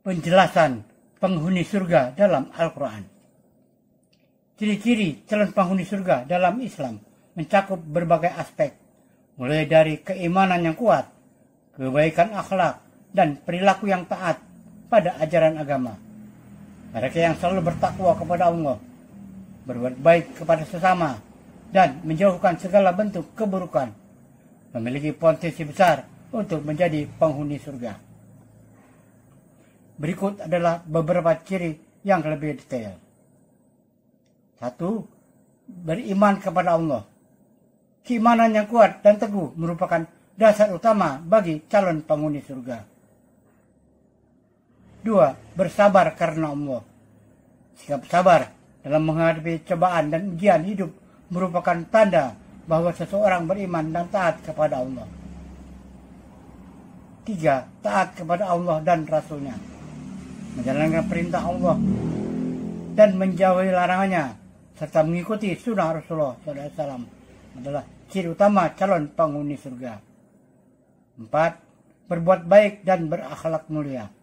penjelasan penghuni surga dalam Al-Quran. Ciri-ciri calon penghuni surga dalam Islam mencakup berbagai aspek, mulai dari keimanan yang kuat, kebaikan akhlak, dan perilaku yang taat pada ajaran agama. Mereka yang selalu bertakwa kepada Allah, berbuat baik kepada sesama, dan menjauhkan segala bentuk keburukan, memiliki potensi besar untuk menjadi penghuni surga. Berikut adalah beberapa ciri yang lebih detail. 1. Beriman kepada Allah. Keimanan yang kuat dan teguh merupakan dasar utama bagi calon penghuni surga. 2. Bersabar karena Allah. Sikap sabar dalam menghadapi cobaan dan ujian hidup merupakan tanda bahwa seseorang beriman dan taat kepada Allah. 3. Taat kepada Allah dan Rasul-Nya. Menjalankan perintah Allah dan menjauhi larangannya, serta mengikuti sunnah Rasulullah SAW adalah ciri utama calon penghuni surga. 4. Berbuat baik dan berakhlak mulia.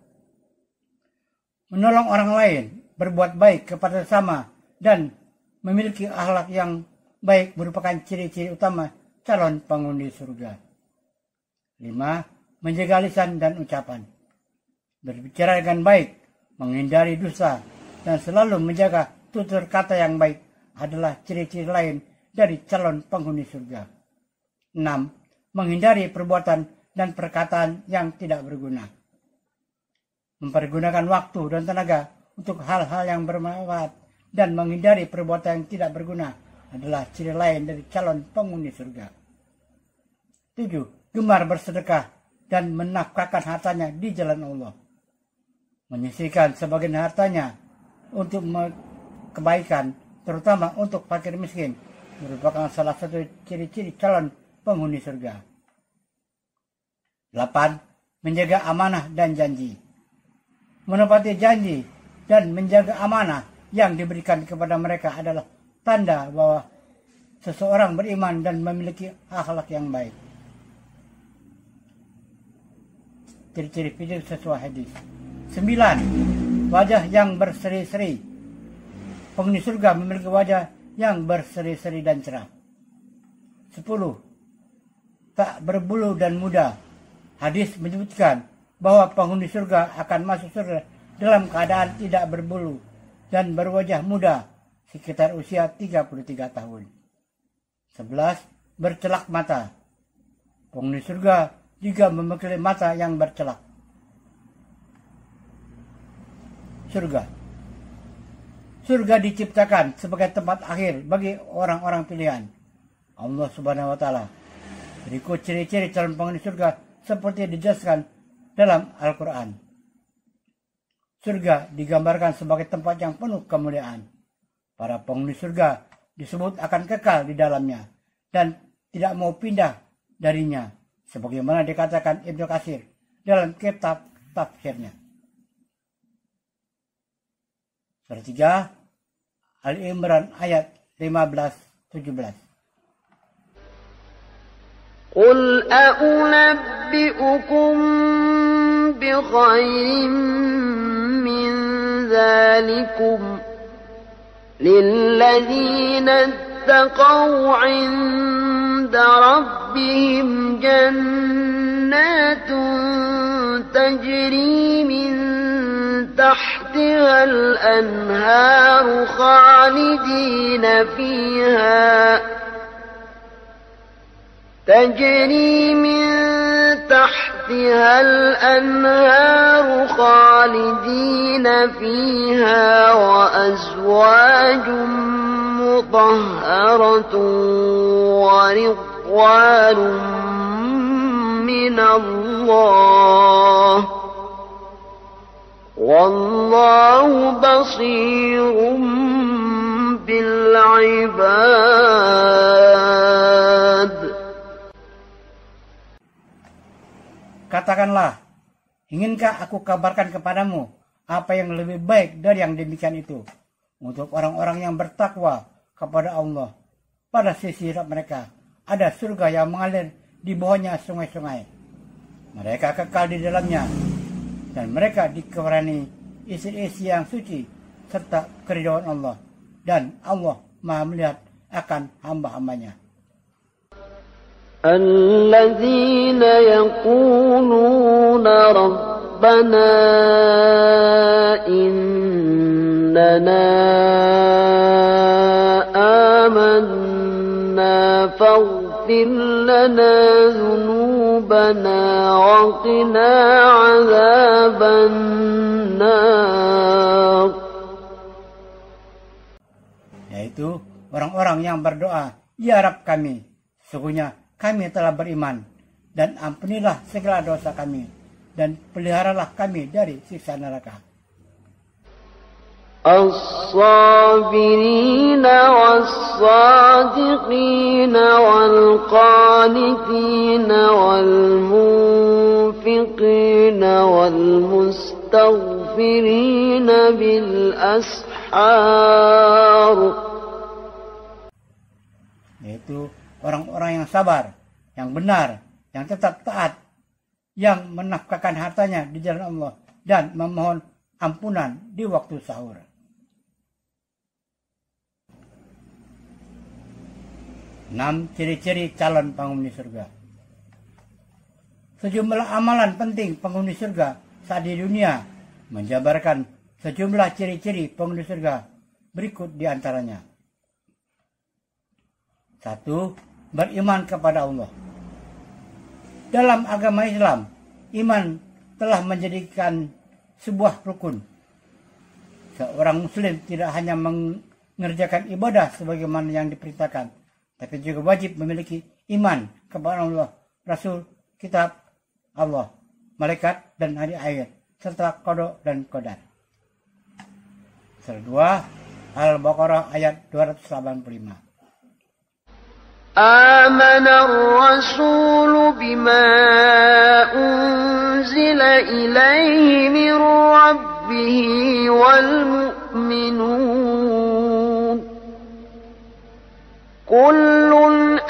Menolong orang lain, berbuat baik kepada sesama, dan memiliki akhlak yang baik merupakan ciri-ciri utama calon penghuni surga. 5. Menjaga lisan dan ucapan. Berbicara dengan baik, menghindari dusta, dan selalu menjaga tutur kata yang baik adalah ciri-ciri lain dari calon penghuni surga. 6. Menghindari perbuatan dan perkataan yang tidak berguna. Mempergunakan waktu dan tenaga untuk hal-hal yang bermanfaat dan menghindari perbuatan yang tidak berguna adalah ciri lain dari calon penghuni surga. 7. Gemar bersedekah dan menafkahkan hartanya di jalan Allah. Menyisihkan sebagian hartanya untuk kebaikan, terutama untuk fakir miskin, merupakan salah satu ciri-ciri calon penghuni surga. 8. Menjaga amanah dan janji. Menepati janji dan menjaga amanah yang diberikan kepada mereka adalah tanda bahwa seseorang beriman dan memiliki akhlak yang baik. Ciri-ciri fisik sesuai hadis. 9. Wajah yang berseri-seri. Penghuni surga memiliki wajah yang berseri-seri dan cerah. 10. Tak berbulu dan muda. Hadis menyebutkan bahwa penghuni surga akan masuk surga dalam keadaan tidak berbulu dan berwajah muda, sekitar usia 33 tahun. 11. Bercelak mata. Penghuni surga juga memiliki mata yang bercelak. Surga diciptakan sebagai tempat akhir bagi orang-orang pilihan Allah Subhanahu wa Ta'ala. Berikut ciri-ciri calon penghuni surga seperti dijelaskan dalam Al-Quran. Surga digambarkan sebagai tempat yang penuh kemuliaan. Para penghuni surga disebut akan kekal di dalamnya dan tidak mau pindah darinya, sebagaimana dikatakan Ibnu Katsir dalam kitab tafsirnya. Surah 3 Al-Imran ayat 15-17. قل أنبئكم بخير من ذلكم للذين اتقوا عند ربهم جنات تجري من تحتها الأنهار خالدين فيها تجري من تحتها الأنهار خالدين فيها وأزواج مطهرة ورضوان من الله والله بصير بالعباد. Katakanlah, inginkah aku kabarkan kepadamu apa yang lebih baik dari yang demikian itu untuk orang-orang yang bertakwa kepada Allah? Pada sisi mereka ada surga yang mengalir di bawahnya sungai-sungai. Mereka kekal di dalamnya dan mereka dikewarani istri-istri yang suci serta keridhaan Allah, dan Allah Maha melihat akan hamba-hambanya. الذين يقولون ربنا إننا آمنا فاغفر لنا ذنوبنا وقنا عذاب النار. Yaitu orang-orang yang berdoa, ya Rabb kami, sesungguhnya kami telah beriman, dan ampunilah segala dosa kami, dan peliharalah kami dari siksa neraka. الصابرين والصادقين والقانتين والمنفقين والمستغفرين بالأسحار. Yaitu orang-orang yang sabar, yang benar, yang tetap taat, yang menafkahkan hartanya di jalan Allah, dan memohon ampunan di waktu sahur. 6 ciri-ciri calon penghuni surga. Sejumlah amalan penting penghuni surga saat di dunia menjabarkan sejumlah ciri-ciri penghuni surga berikut di antaranya. 1. Beriman kepada Allah. Dalam agama Islam, iman telah menjadikan sebuah rukun. Seorang muslim tidak hanya mengerjakan ibadah sebagaimana yang diperintahkan, tapi juga wajib memiliki iman kepada Allah, Rasul, kitab Allah, malaikat, dan hari akhir, serta qada dan qadar. Surah 2 Al-Baqarah ayat 285. آمن الرسول بما أنزل إليه من ربه والمؤمنون كل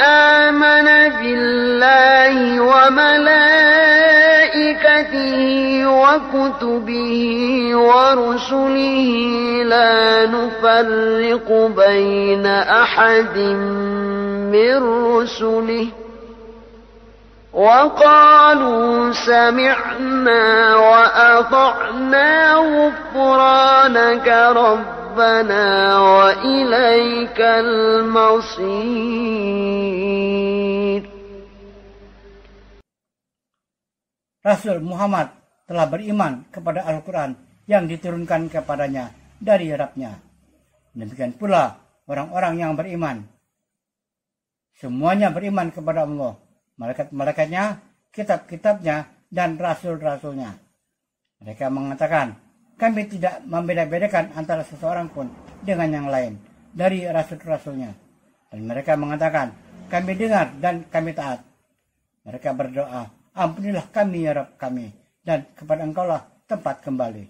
آمن بالله وملائكته وكتبه ورسله لا نفرق بين أحد من رسله وقالوا سمعنا وأطعنا غفرانك ربنا وإليك المصير. Rasul Muhammad telah beriman kepada Al-Quran yang diturunkan kepadanya dari Rabb-Nya. Demikian pula orang-orang yang beriman. Semuanya beriman kepada Allah, malaikat-malaikatnya, kitab-kitabnya, dan rasul-rasulnya. Mereka mengatakan, kami tidak membeda-bedakan antara seseorang pun dengan yang lain dari rasul-rasulnya. Dan mereka mengatakan, kami dengar dan kami taat. Mereka berdoa, ampunilah kami ya Rabb kami, dan kepada Engkaulah tempat kembali.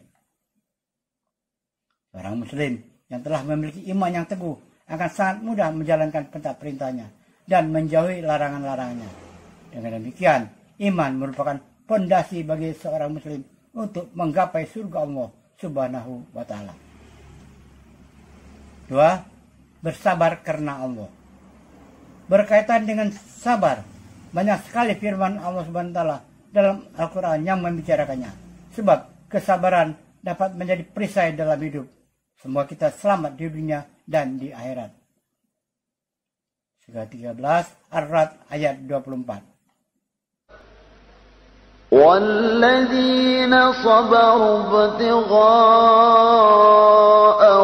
Seorang muslim yang telah memiliki iman yang teguh akan sangat mudah menjalankan perintah-perintahnya dan menjauhi larangan-larangannya. Dengan demikian, iman merupakan fondasi bagi seorang muslim untuk menggapai surga Allah Subhanahu wa Ta'ala. 2. Bersabar karena Allah. Berkaitan dengan sabar, banyak sekali firman Allah Subhanahu wa Ta'ala dalam Al-Quran yang membicarakannya. Sebab kesabaran dapat menjadi perisai dalam hidup. Semua kita selamat di dunia dan di akhirat. Surah 13 Ar-Ra'd ayat 24. والذين صبروا ابتغاء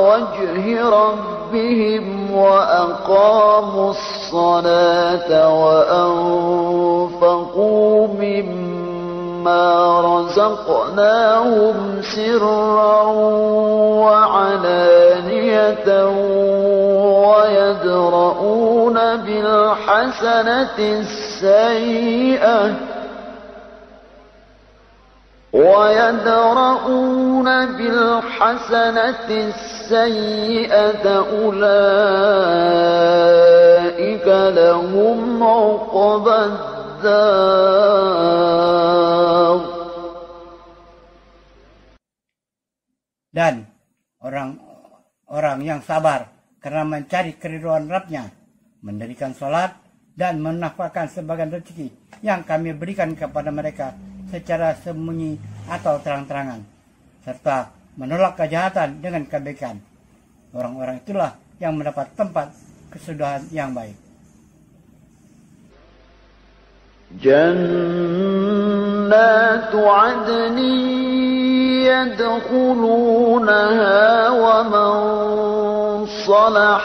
وجه ربهم وأقاموا الصلاة وأنفقوا مما رزقناهم سرا وعلانية ويدرؤون بالحسنة السيئة أولئك لهم عقبى الدار Dan orang yang sabar karena mencari keridhaan Rabb-Nya, mendirikan salat dan menafkahkan sebagian rezeki yang kami berikan kepada mereka secara sembunyi atau terang-terangan, serta menolak kejahatan dengan kebaikan. Orang-orang itulah yang mendapat tempat kesudahan yang baik. Jannatu adnin يدخلونها ومن صلح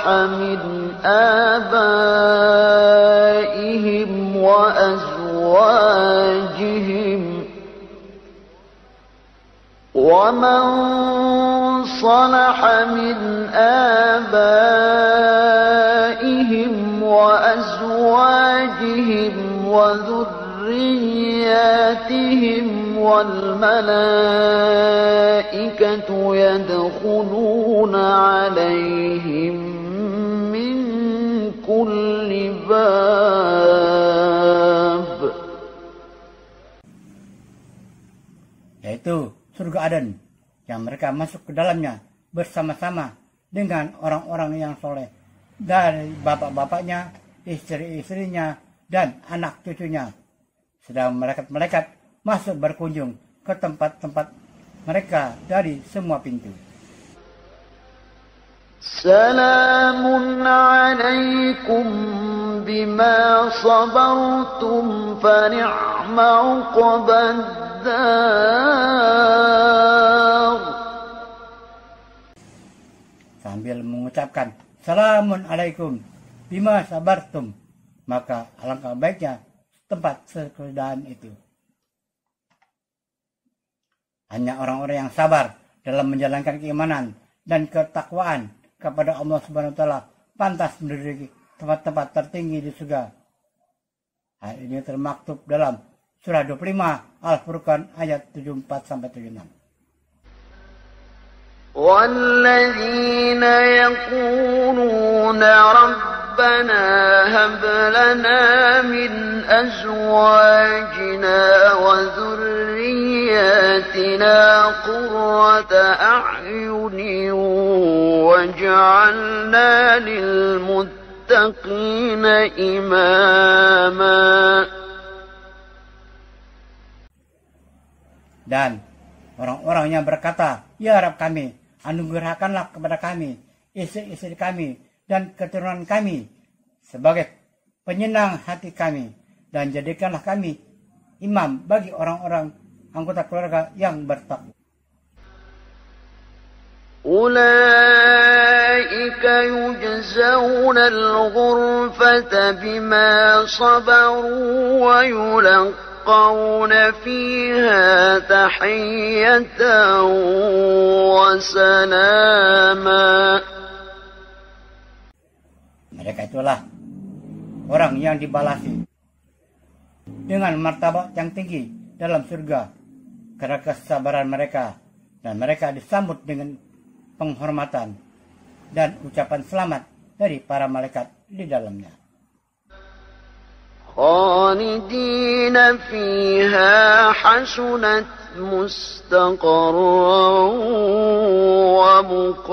من آبائهم وأزواجهم وذرياتهم والملائكة يدخلون عليهم من كل باب. Yaitu surga Aden yang mereka masuk ke dalamnya bersama-sama dengan orang-orang yang soleh dari bapak-bapaknya, istri-istrinya, dan anak cucunya. Sedang malaikat-malaikat masuk berkunjung ke tempat-tempat mereka dari semua pintu. Salamun alaikum bima sabartum fa ni'ma uqbad dar. Sambil mengucapkan salamun alaikum bima sabartum, maka alangkah baiknya tempat kesudahan itu. Hanya orang-orang yang sabar dalam menjalankan keimanan dan ketakwaan kepada Allah Subhanahu wa taala pantas menduduki tempat-tempat tertinggi di surga. Hal ini termaktub dalam surah 25 Al-Furqan ayat 74 sampai 76. وَالَّذِينَ يَقُولُونَ رَبَّنَا هَبْ لَنَا مِنْ أَزْوَاجِنَا وَذُرِّيَّاتِنَا قُرَّةَ أَعْيُنٍ وَاجْعَلْنَا لِلْمُتَّقِينَ إِمَامًا. Dan orang-orang yang berkata, ya Rabb kami, anugerahkanlah kepada kami, istri-istri kami, dan keturunan kami sebagai penyenang hati kami, dan jadikanlah kami imam bagi orang-orang anggota keluarga yang bertakwa. Ulaika yujzauna al-ghurfata bima sabaru wa يلقون فيها تحية وسلاما. Mereka itulah orang yang dibalasi dengan martabat yang tinggi dalam surga karena kesabaran mereka, dan mereka disambut dengan penghormatan dan ucapan selamat dari para malaikat di dalamnya. خالدين فيها حسنت مستقرا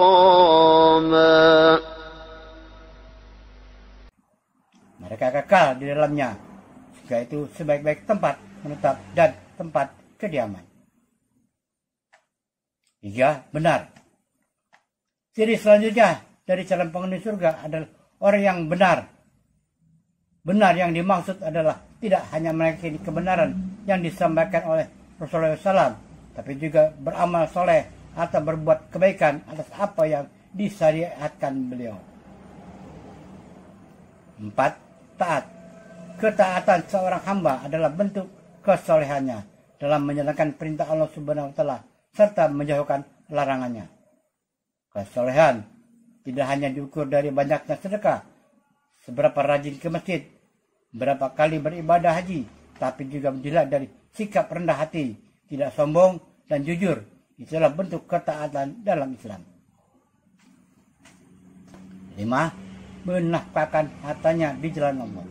ومقاما. Mereka kekal di dalamnya, sehingga itu sebaik-baik tempat menetap dan tempat kediaman. Iya, benar. Ciri selanjutnya dari calon penghuni surga adalah orang yang benar. Benar yang dimaksud adalah tidak hanya meyakini kebenaran yang disampaikan oleh Rasulullah SAW, tapi juga beramal soleh atau berbuat kebaikan atas apa yang disyariatkan beliau. 4. Taat. Ketaatan seorang hamba adalah bentuk kesolehannya dalam menjalankan perintah Allah Subhanahu wa taala serta menjauhkan larangannya. Kesolehan tidak hanya diukur dari banyaknya sedekah, seberapa rajin ke masjid, berapa kali beribadah haji, tapi juga dilihat dari sikap rendah hati, tidak sombong, dan jujur. Itulah bentuk ketaatan dalam Islam. 5. Menafkahkan hartanya di jalan Allah.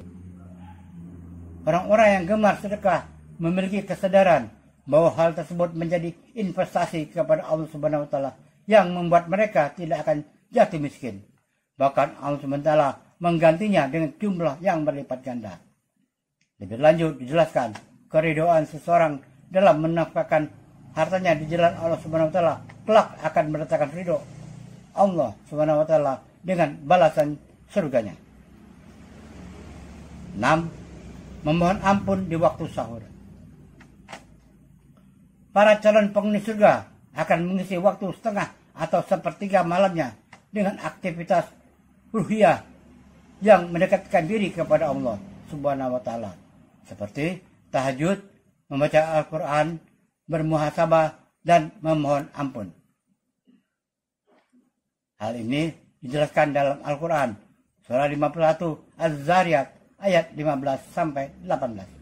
Orang-orang yang gemar sedekah memiliki kesadaran bahwa hal tersebut menjadi investasi kepada Allah Subhanahu wa taala yang membuat mereka tidak akan jatuh miskin. Bahkan Allah SWT menggantinya dengan jumlah yang berlipat ganda. Lebih lanjut dijelaskan, keridoan seseorang dalam menafkahkan hartanya di jalan Allah SWT kelak akan mendatangkan ridho Allah SWT dengan balasan surganya. 6. Memohon ampun di waktu sahur. Para calon penghuni surga akan mengisi waktu setengah atau sepertiga malamnya dengan aktivitas ruhiyah yang mendekatkan diri kepada Allah Subhanahu wa taala, seperti tahajud, membaca Al-Qur'an, bermuhasabah dan memohon ampun. Hal ini dijelaskan dalam Al-Qur'an surah 51 Az-Zariyat ayat 15 sampai 18.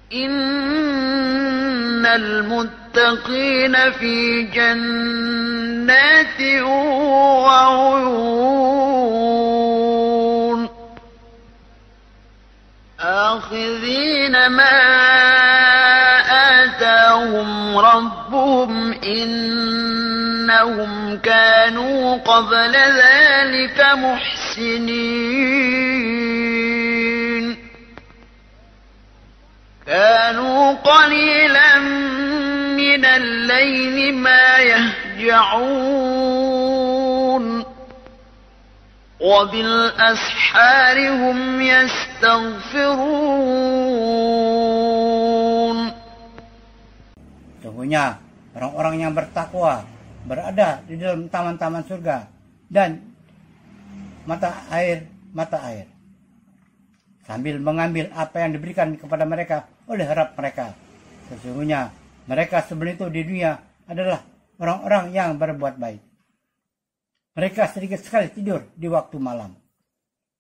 Innal muttaqina fi jannatin wa 'uyun akhidhina ma atahum rabbuhum innahum kanu qabla dhalika muhsinin كانوا قليلا من الليل ما يهجعون وبالأسحار هم يستغفرون. Sesungguhnya orang-orang yang bertakwa berada di dalam taman-taman surga dan mata air sambil mengambil apa yang diberikan kepada mereka oleh Rabb mereka. Sesungguhnya mereka sebelum itu di dunia adalah orang-orang yang berbuat baik. Mereka sedikit sekali tidur di waktu malam.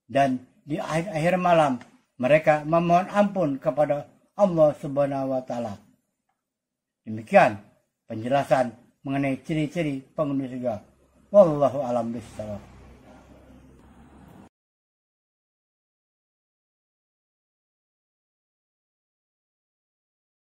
Dan di akhir malam mereka memohon ampun kepada Allah Subhanahu wa taala. Demikian penjelasan mengenai ciri-ciri penghuni surga. Wallahu a'lam bishawab.